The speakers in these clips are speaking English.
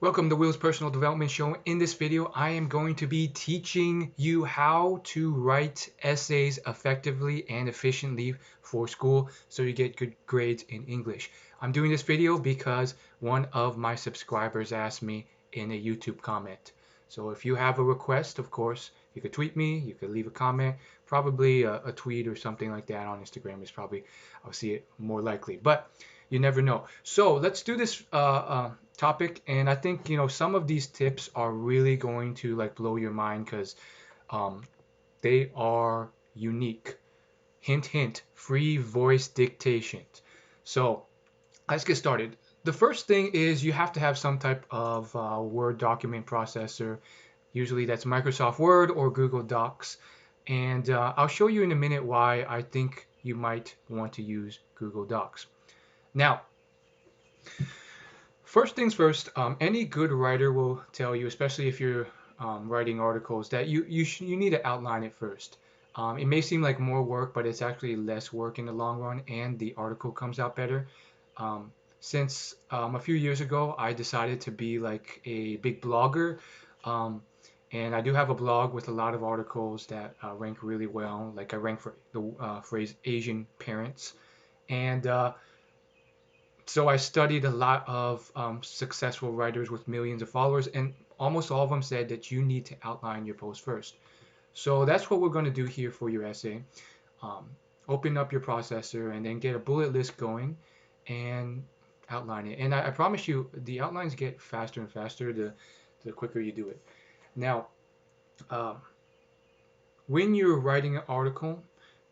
Welcome to Will's Personal Development Show. In this video, I am going to be teaching you how to write essays effectively and efficiently for school so you get good grades in English. I'm doing this video because one of my subscribers asked me in a YouTube comment. So if you have a request, of course, you could tweet me, you could leave a comment, probably a tweet or something like that on Instagram is probably, I'll see it more likely. But you never know. So let's do this topic, and I think some of these tips are really going to like blow your mind because um, they are unique. Hint, hint, free voice dictation. So let's get started. The first thing is you have to have some type of Word document processor. Usually that's Microsoft Word or Google Docs. And I'll show you in a minute why I think you might want to use Google Docs. Now, first things first, any good writer will tell you, especially if you're writing articles, that you need to outline it first. It may seem like more work, but it's actually less work in the long run, and the article comes out better. Since a few years ago, I decided to be like a big blogger, um, and I do have a blog with a lot of articles that rank really well. Like I rank for the phrase Asian parents, and so I studied a lot of successful writers with millions of followers, and almost all of them said that you need to outline your post first. So that's what we're going to do here for your essay. Um, Open up your processor and then get a bullet list going and outline it. And I promise you, the outlines get faster and faster the quicker you do it. Now, um, when you're writing an article,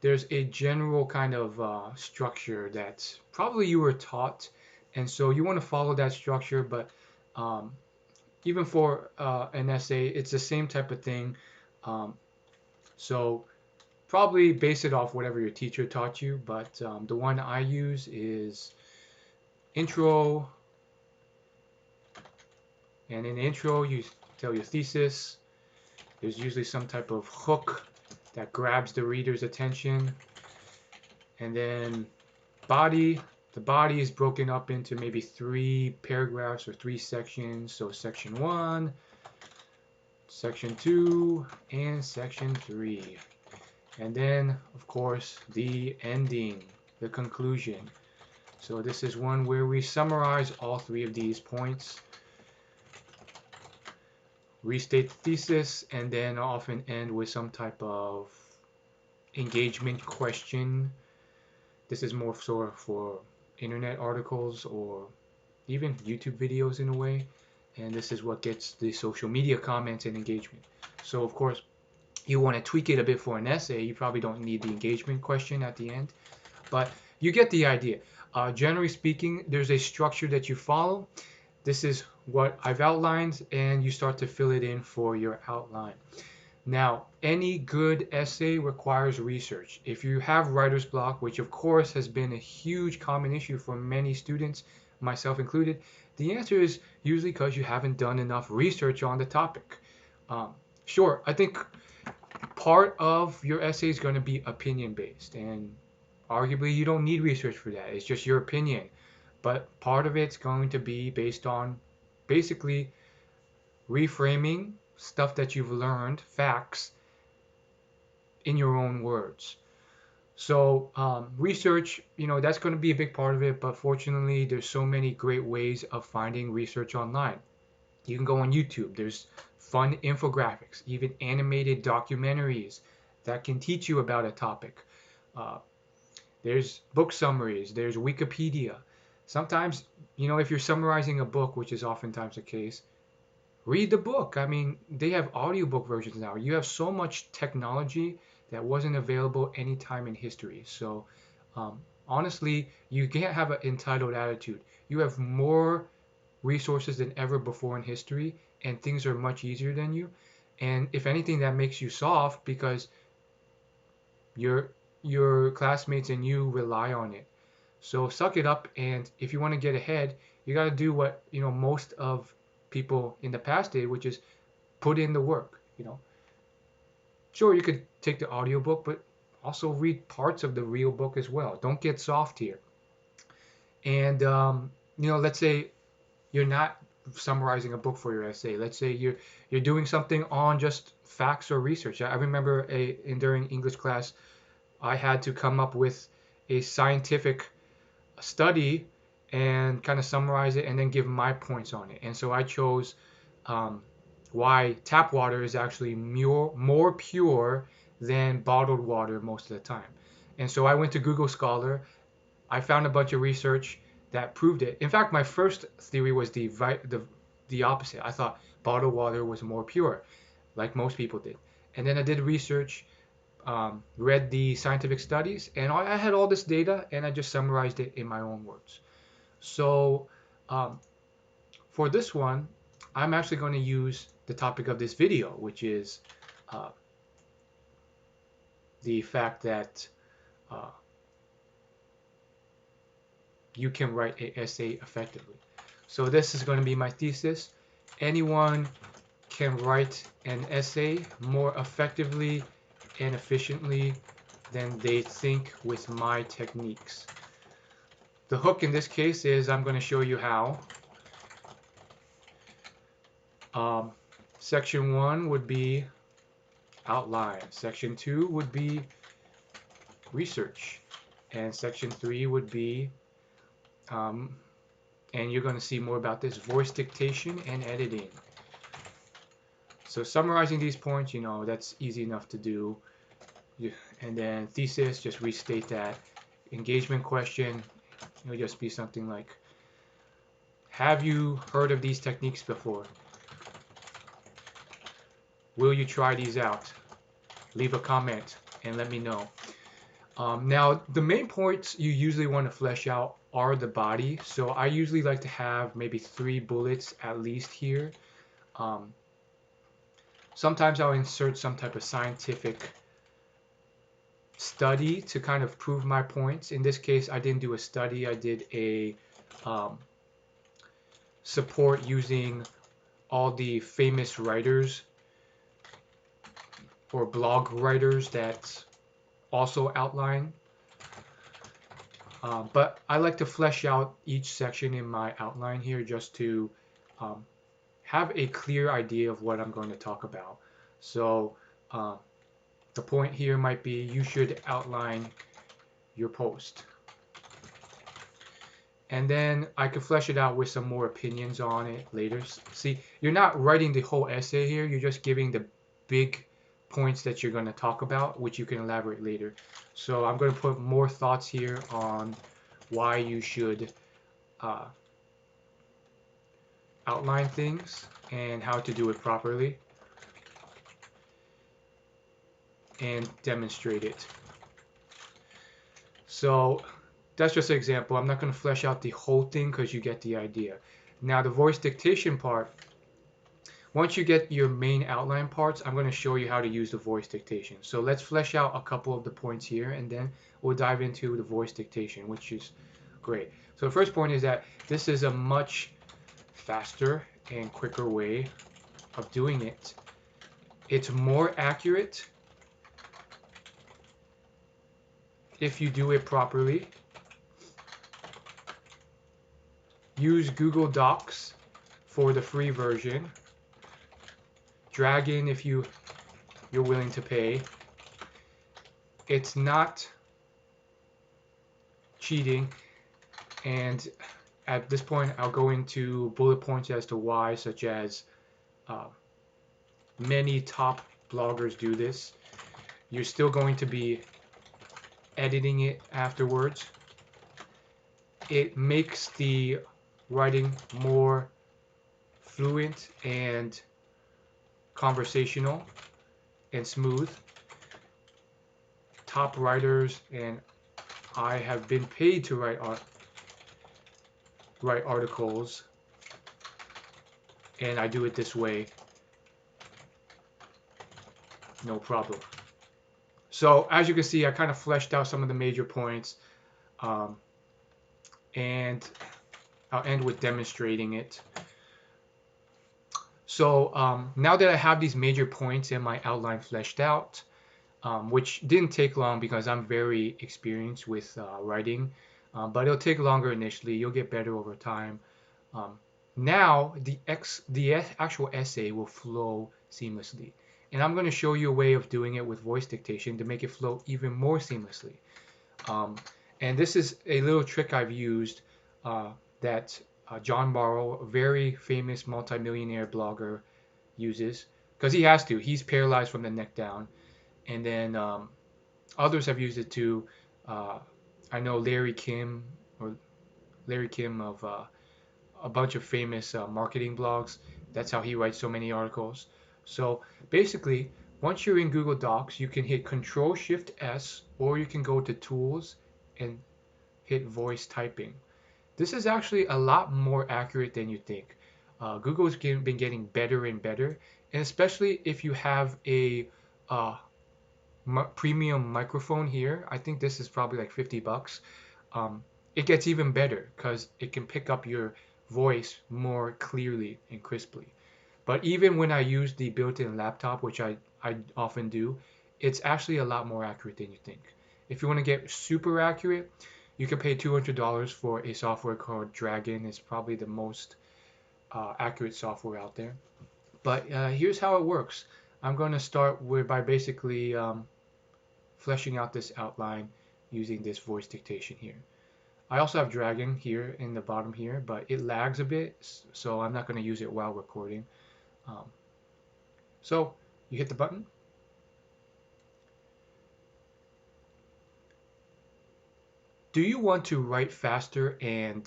there's a general kind of structure that probably you were taught, and so you want to follow that structure. But um, even for an essay, it's the same type of thing. Um, so probably base it off whatever your teacher taught you. But the one I use is intro, and in the intro you tell your thesis. There's usually some type of hook that grabs the reader's attention, and then body. The body is broken up into maybe 3 paragraphs or 3 sections. So section 1, section 2, and section 3. And then, of course, the ending, the conclusion. So this is one where we summarize all 3 of these points, restate the thesis, and then often end with some type of engagement question. This is more so for internet articles or even YouTube videos in a way. And this is what gets the social media comments and engagement. So of course, you want to tweak it a bit for an essay. You probably don't need the engagement question at the end, but you get the idea. Generally speaking, there's a structure that you follow. This is what I've outlined, and you start to fill it in for your outline. Now, any good essay requires research. If you have writer's block, which of course has been a huge common issue for many students, myself included, the answer is usually because you haven't done enough research on the topic. Sure, I think part of your essay is going to be opinion based, and arguably you don't need research for that. It's just your opinion. But part of it's going to be based on basically reframing stuff that you've learned, facts, in your own words. So research, that's going to be a big part of it. But fortunately, there's so many great ways of finding research online. You can go on YouTube. There's fun infographics, even animated documentaries that can teach you about a topic. Uh, there's book summaries. There's Wikipedia. Sometimes, if you're summarizing a book, which is oftentimes the case, read the book. I mean, they have audiobook versions now. You have so much technology that wasn't available any time in history. So, honestly, you can't have an entitled attitude. You have more resources than ever before in history, and things are much easier than you. And if anything, that makes you soft because your classmates and you rely on it. So suck it up, and if you want to get ahead, you got to do what most of people in the past did, which is put in the work. Sure, you could take the audiobook, but also read parts of the real book as well. Don't get soft here. And let's say you're not summarizing a book for your essay. Let's say you're doing something on just facts or research. I remember during English class, I had to come up with a scientific study and kind of summarize it and then give my points on it. And so I chose um, why tap water is actually more pure than bottled water most of the time. And so I went to Google Scholar. I found a bunch of research that proved it. In fact, my first theory was the opposite. I thought bottled water was more pure, like most people did. And then I did research, read the scientific studies, and I had all this data, and I just summarized it in my own words. So um, for this one, I'm actually going to use the topic of this video, which is uh, the fact that uh, you can write an essay effectively. So this is going to be my thesis. Anyone can write an essay more effectively and efficiently than they think with my techniques. The hook in this case is I'm going to show you how. Section 1 would be outline. Section 2 would be research. And section 3 would be, and you're going to see more about this, voice dictation and editing. So summarizing these points, that's easy enough to do. And then thesis, just restate that. Engagement question, it'll just be something like, have you heard of these techniques before? Will you try these out? Leave a comment and let me know. Now, the main points you usually want to flesh out are the body. So I usually like to have maybe 3 bullets at least here. Sometimes I'll insert some type of scientific study to kind of prove my points. In this case, I didn't do a study. I did a support using all the famous writers or blog writers that also outline. But I like to flesh out each section in my outline here just to have a clear idea of what I'm going to talk about. So the point here might be you should outline your post. And then I can flesh it out with some more opinions on it later. See, you're not writing the whole essay here. You're just giving the big points that you're going to talk about, which you can elaborate later. So I'm going to put more thoughts here on why you should outline things and how to do it properly and demonstrate it. So that's just an example. I'm not going to flesh out the whole thing because you get the idea. Now the voice dictation part, once you get your main outline parts, I'm going to show you how to use the voice dictation. So let's flesh out a couple of the points here and then we'll dive into the voice dictation, which is great. So the first point is that this is a much faster and quicker way of doing it. It's more accurate if you do it properly. Use Google Docs for the free version. Drag in if you're willing to pay. It's not cheating, and at this point I'll go into bullet points as to why, such as many top bloggers do this. You're still going to be editing it afterwards. It makes the writing more fluent and conversational and smooth. Top writers, and I have been paid to write articles, and I do it this way, no problem. So as you can see, I kind of fleshed out some of the major points, and I'll end with demonstrating it. So now that I have these major points in my outline fleshed out, which didn't take long because I'm very experienced with writing, but it'll take longer initially. You'll get better over time. Now the actual essay will flow seamlessly. And I'm going to show you a way of doing it with voice dictation to make it flow even more seamlessly. Um, and this is a little trick I've used that John Barrow, a very famous multimillionaire blogger, uses because he has to. He's paralyzed from the neck down. And then others have used it too. Uh, I know Larry Kim of a bunch of famous marketing blogs. That's how he writes so many articles. So basically, once you're in Google Docs, you can hit Control Shift S, or you can go to Tools and hit Voice Typing. This is actually a lot more accurate than you think. Google's been getting better and better, and especially if you have a uh, premium microphone here. I think this is probably like 50 bucks. It gets even better because it can pick up your voice more clearly and crisply. But even when I use the built-in laptop, which I often do, it's actually a lot more accurate than you think. If you want to get super accurate, you can pay $200 for a software called Dragon. It's probably the most accurate software out there. But here's how it works. I'm going to start by basically fleshing out this outline using this voice dictation here. I also have Dragon here in the bottom here, but it lags a bit, so I'm not going to use it while recording. Um, so you hit the button. Do you want to write faster and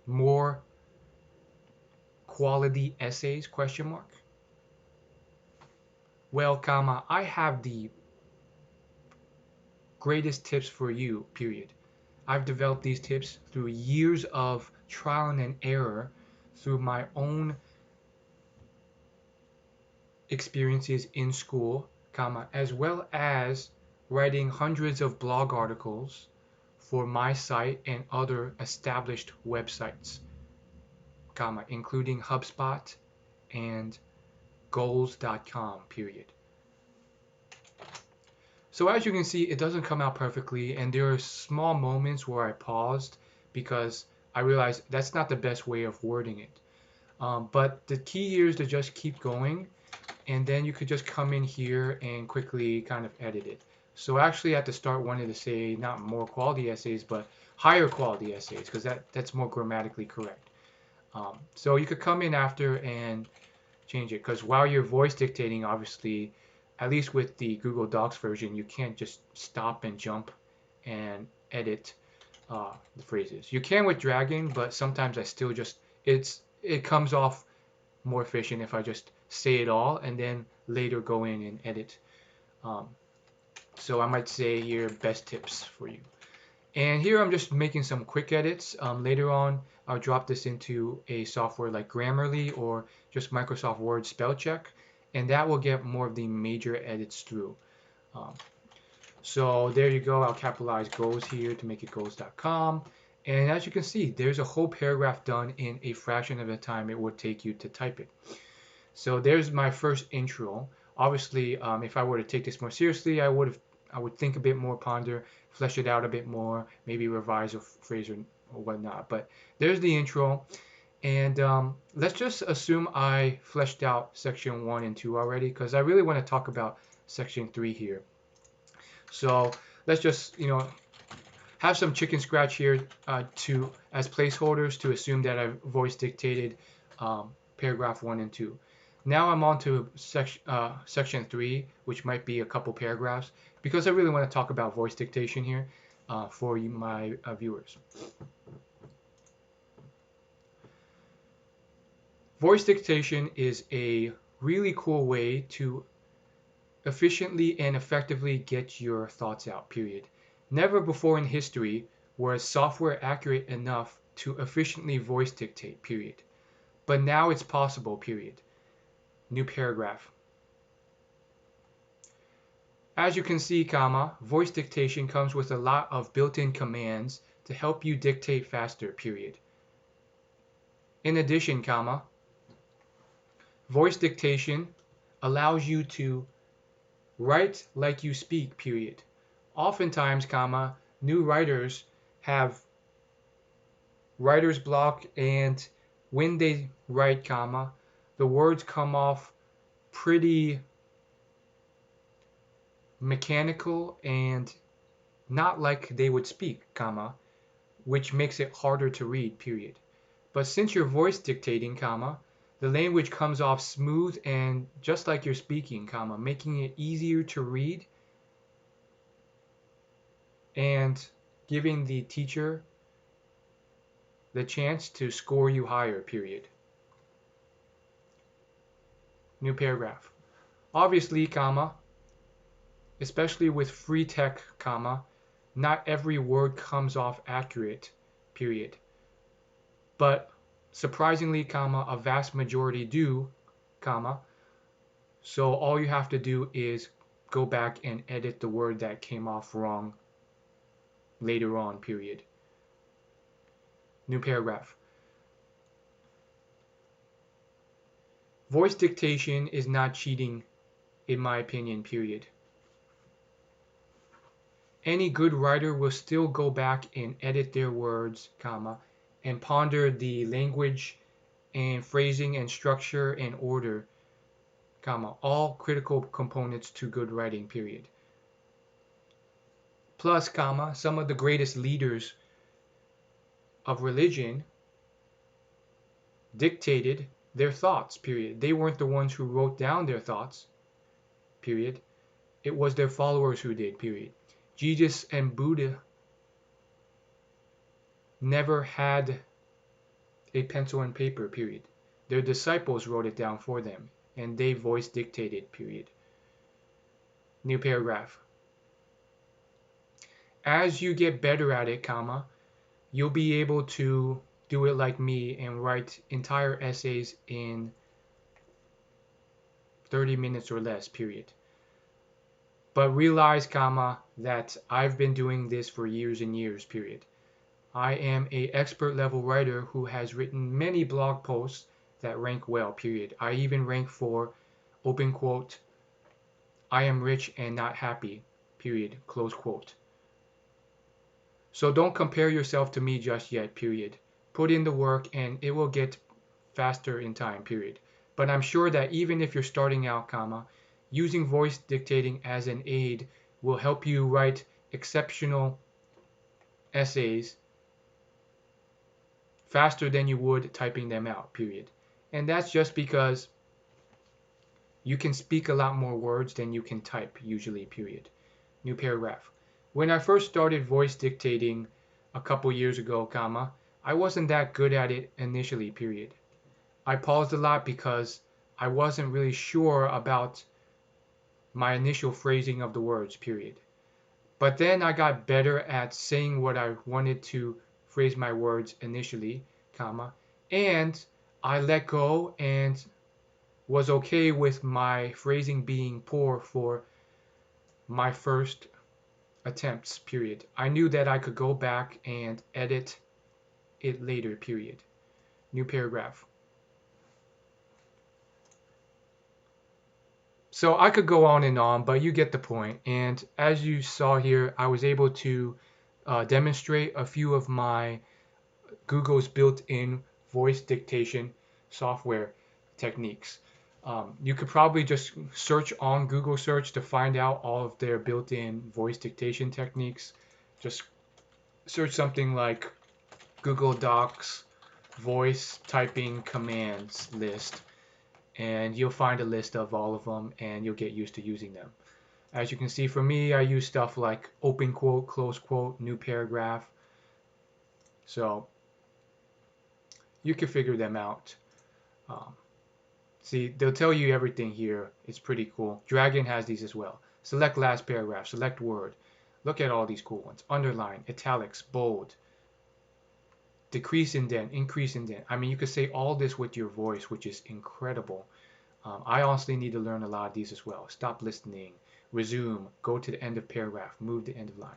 more quality essays? Question mark. Well, comma, I have the greatest tips for you, period. I've developed these tips through years of trial and error, through my own experiences in school, comma, as well as writing hundreds of blog articles for my site and other established websites, comma, including HubSpot and goals.com, period. So as you can see, it doesn't come out perfectly, and there are small moments where I paused because I realized that's not the best way of wording it. But the key here is to just keep going, and then you could just come in here and quickly kind of edit it. So actually at the start wanted to say not more quality essays, but higher quality essays, because that's more grammatically correct. So you could come in after and change it, because while you're voice dictating, obviously, at least with the Google Docs version, you can't just stop and jump and edit the phrases. You can with Dragon, but sometimes I still just, it comes off more efficient if I just say it all and then later go in and edit. So I might say here, best tips for you. And here I'm just making some quick edits. Later on, I'll drop this into a software like Grammarly or just Microsoft Word spell check, and that will get more of the major edits through. So there you go. I'll capitalize goals here to make it goals.com. And as you can see, there's a whole paragraph done in a fraction of the time it would take you to type it. So there's my first intro. Obviously, if I were to take this more seriously, I would think a bit more, ponder, flesh it out a bit more, maybe revise a phrase or whatnot. But there's the intro. And let's just assume I fleshed out section 1 and 2 already, because I really want to talk about section 3 here. So let's just, have some chicken scratch here as placeholders to assume that I've voice dictated paragraph 1 and 2. Now I'm on to section 3, which might be a couple paragraphs, because I really want to talk about voice dictation here for you, my viewers. Voice dictation is a really cool way to efficiently and effectively get your thoughts out, period. Never before in history was software accurate enough to efficiently voice dictate, period. But now it's possible, period. New paragraph. As you can see, comma, voice dictation comes with a lot of built-in commands to help you dictate faster, period. In addition, comma, voice dictation allows you to write like you speak, period. Oftentimes, comma, new writers have writer's block, and when they write, comma, the words come off pretty mechanical and not like they would speak, comma, which makes it harder to read, period. But since you're voice dictating, comma, the language comes off smooth and just like you're speaking, comma, making it easier to read and giving the teacher the chance to score you higher, period. New paragraph. Obviously, comma, especially with free tech, comma, not every word comes off accurate, period. But surprisingly, comma, a vast majority do, comma. So all you have to do is go back and edit the word that came off wrong later on, period. New paragraph. Voice dictation is not cheating, in my opinion, period. Any good writer will still go back and edit their words, comma, and ponder the language and phrasing and structure and order, comma, all critical components to good writing, period. Plus, comma, some of the greatest leaders of religion dictated their thoughts, period. They weren't the ones who wrote down their thoughts, period. It was their followers who did, period. Jesus and Buddha never had a pencil and paper, period. Their disciples wrote it down for them, and they voice dictated, period. New paragraph. As you get better at it, comma, you'll be able to do it like me and write entire essays in 30 minutes or less, period. But realize, comma, that I've been doing this for years and years, period. I am a expert level writer who has written many blog posts that rank well, period. I even rank for, open quote, I am rich and not happy, period, close quote. So don't compare yourself to me just yet, period. Put in the work and it will get faster in time, period. But I'm sure that even if you're starting out, comma, using voice dictating as an aid will help you write exceptional essays faster than you would typing them out, period. And that's just because you can speak a lot more words than you can type usually, period. New paragraph. When I first started voice dictating a couple years ago, comma, I wasn't that good at it initially, period. I paused a lot because I wasn't really sure about my initial phrasing of the words, period. But then I got better at saying what I wanted to phrase my words initially, comma, and I let go and was okay with my phrasing being poor for my first attempts, period. I knew that I could go back and edit it later, period. New paragraph. So I could go on and on, but you get the point. And as you saw here, I was able to demonstrate a few of my Google's built-in voice dictation software techniques. You could probably just search on Google search to find out all of their built-in voice dictation techniques. Just search something like Google Docs voice typing commands list, and you'll find a list of all of them and you'll get used to using them. As you can see, for me, I use stuff like open quote, close quote, new paragraph. So you can figure them out. See, they'll tell you everything here. It's pretty cool. Dragon has these as well. Select last paragraph, select word. Look at all these cool ones. Underline, italics, bold, decrease indent, increase indent. I mean, you could say all this with your voice, which is incredible. I honestly need to learn a lot of these as well. Stop listening, resume, go to the end of paragraph, move to end of line.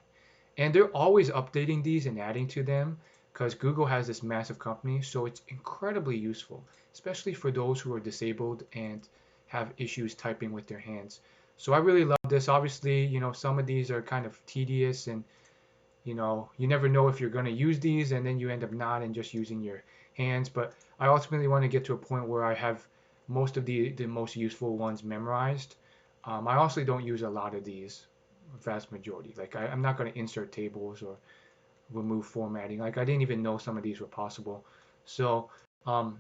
And they're always updating these and adding to them because Google has this massive company, so it's incredibly useful, especially for those who are disabled and have issues typing with their hands. So I really love this. Obviously, some of these are kind of tedious and You never know if you're going to use these and then you end up not and just using your hands. But I ultimately want to get to a point where I have most of the most useful ones memorized. I also don't use a lot of these, vast majority. Like I'm not going to insert tables or remove formatting. Like I didn't even know some of these were possible. So um,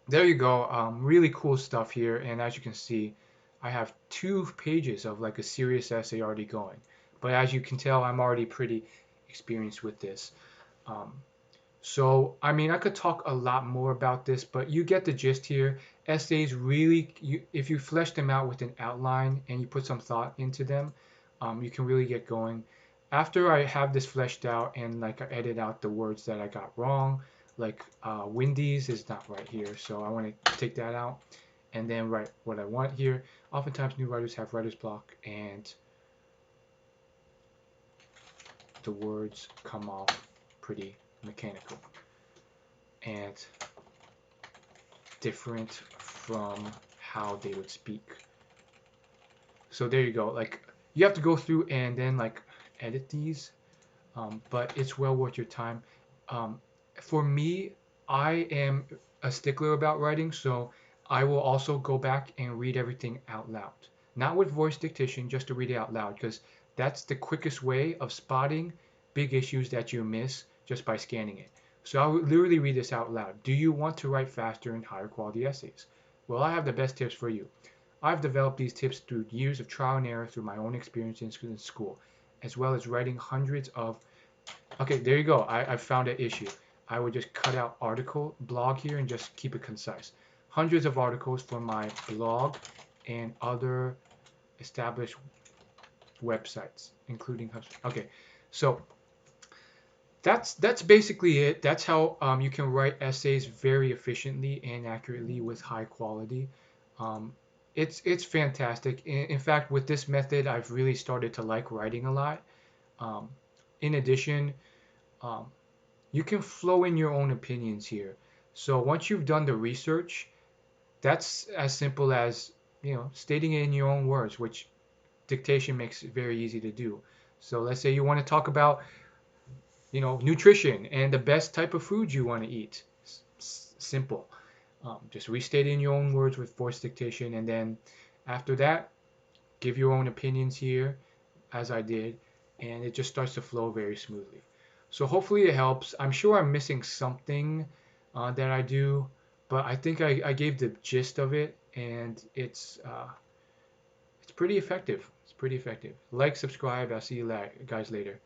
there you go. Really cool stuff here. And as you can see, I have 2 pages of like a serious essay already going. But as you can tell, I'm already pretty experienced with this. Um, so, I mean, I could talk a lot more about this, but you get the gist here. Essays really, if you flesh them out with an outline and you put some thought into them, you can really get going. After I have this fleshed out and like I edit out the words that I got wrong, like Wendy's is not right here, so I want to take that out and then write what I want here. Oftentimes, new writers have writer's block and the words come off pretty mechanical and different from how they would speak. So there you go. Like you have to go through and then like edit these, but it's well worth your time. Um, for me, I am a stickler about writing, so I will also go back and read everything out loud. Not with voice dictation, just to read it out loud, because that's the quickest way of spotting big issues that you miss just by scanning it. So I would literally read this out loud. Do you want to write faster and higher quality essays? Well, I have the best tips for you. I've developed these tips through years of trial and error through my own experience in school, as well as writing hundreds of. Okay, there you go. I found an issue. I would just cut out article, blog here, and just keep it concise. Hundreds of articles for my blog and other established websites, including HubSpot. Okay, so that's basically it. That's how you can write essays very efficiently and accurately with high quality. Um, it's fantastic. In fact, with this method, I've really started to like writing a lot. Um, in addition, um, you can flow in your own opinions here. So once you've done the research, that's as simple as stating it in your own words, which dictation makes it very easy to do. So let's say you want to talk about nutrition and the best type of food you want to eat. Simple. Just restate it in your own words with voice dictation, and then after that, give your own opinions here, as I did, and it just starts to flow very smoothly. So hopefully it helps. I'm sure I'm missing something that I do, but I think I gave the gist of it, and it's pretty effective. It's pretty effective. Like, subscribe. I'll see you guys later.